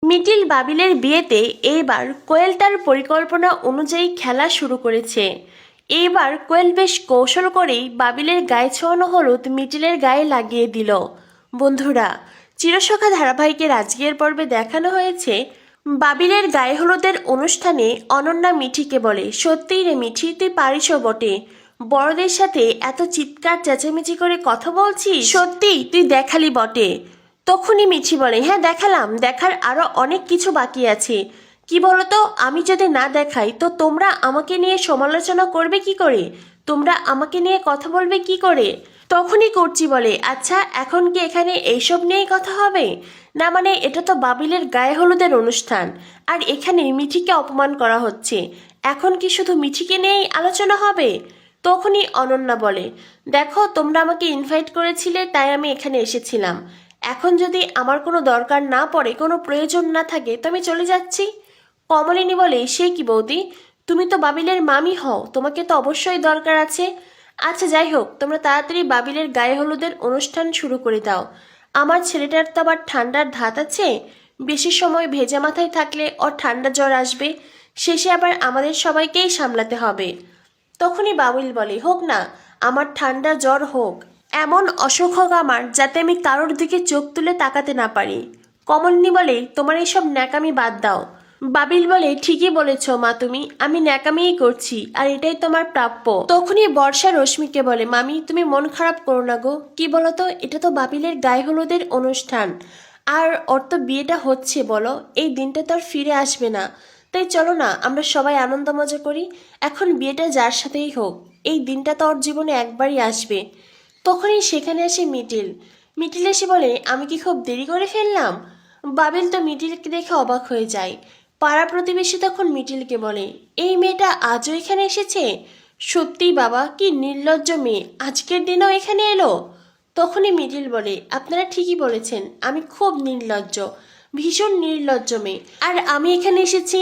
মিটিল বাবিলের বিয়েতে এইবার কোয়েল তার পরিকল্পনা অনুযায়ী খেলা শুরু করেছে। এইবার কোয়েল বেশ কৌশল করেই বাবিলের গায়ে ছোঁয়ানো হলুদ মিটিলের গায়ে লাগিয়ে দিল। বন্ধুরা, চিরসখা ধারাবাহিকের আজকের পর্বে দেখানো হয়েছে বাবিলের গায়ে হলুদের অনুষ্ঠানে অনন্যা মিঠিকে বলে, সত্যিই রে মিঠি, তুই পারিসও বটে, বড়দের সাথে এত চিৎকার চেঁচামেচি করে কথা বলছিস, সত্যি তুই দেখালি বটে। তখনই মিঠি বলে, হ্যাঁ দেখালাম, দেখার আরও অনেক কিছু বাকি আছে। কি বলতো, আমি যদি না দেখাই তো তোমরা আমাকে নিয়ে সমালোচনা করবে কি করে, তোমরা আমাকে নিয়ে কথা বলবে কি করে। তখনই করছি বলে, আচ্ছা এখন কি এখানে এইসব নিয়েই কথা হবে? না মানে এটা তো বাবিলের গায়ে হলুদের অনুষ্ঠান, আর এখানে মিঠিকে অপমান করা হচ্ছে, এখন কি শুধু মিঠিকে নিয়েই আলোচনা হবে? তখনই অনন্যা বলে, দেখো তোমরা আমাকে ইনভাইট করেছিলে তাই আমি এখানে এসেছিলাম, এখন যদি আমার কোনো দরকার না পড়ে, কোনো প্রয়োজন না থাকে তো আমি চলে যাচ্ছি। কমলিনী বলে, সে কি বৌদি, তুমি তো বাবিলের মামি হও, তোমাকে তো অবশ্যই দরকার আছে। আচ্ছা যাই হোক, তোমরা তাড়াতাড়ি বাবিলের গায়ে হলুদের অনুষ্ঠান শুরু করে দাও, আমার ছেলেটার তো আবার ঠান্ডার ধাত আছে, বেশি সময় ভেজা মাথায় থাকলে ওর ঠান্ডা জ্বর আসবে, শেষে আবার আমাদের সবাইকেই সামলাতে হবে। তখনই বাবিল বলে, হোক না, আমার ঠান্ডা জ্বর হোক, এমন অসুখ হোক আমার যাতে আমি কারোর দিকে চোখ তুলে তাকাতে না পারি। কমলিনী বলে, তোমার এইসব ন্যাকামি বাদ দাও। বাবিল বলে, ঠিকই বলেছ মা তুমি, আমি ন্যাকামিই করছি আর এটাই তোমার প্রাপ্য। তখনই বর্ষা রশ্মিকে বলে, মামি তুমি মন খারাপ করো না গো, কি বলতো, এটা তো বাবিলের গায়ে হলুদের অনুষ্ঠান, আর ওর তো বিয়েটা হচ্ছে, বলো এই দিনটা তো আর ফিরে আসবে না, তাই চলো না আমরা সবাই আনন্দ মজা করি, এখন বিয়েটা যার সাথেই হোক, এই দিনটা তো ওর জীবনে একবারই আসবে। তখনই সেখানে আসে মিটিল। মিটিল এসে বলে, আমি কি খুব দেরি করে ফেললাম? বাবিল তো মিটিলকে দেখে অবাক হয়ে যায়। পাড়া প্রতিবেশী তখন মিটিলকে বলে, এই মেয়েটা আজও এখানে এসেছে, সত্যিই বাবা কি নির্লজ্জ মেয়ে, আজকের দিনেও এখানে এলো। তখনই মিটিল বলে, আপনারা ঠিকই বলেছেন, আমি খুব নির্লজ্জ, ভীষণ নির্লজ্জ মেয়ে, আর আমি এখানে এসেছি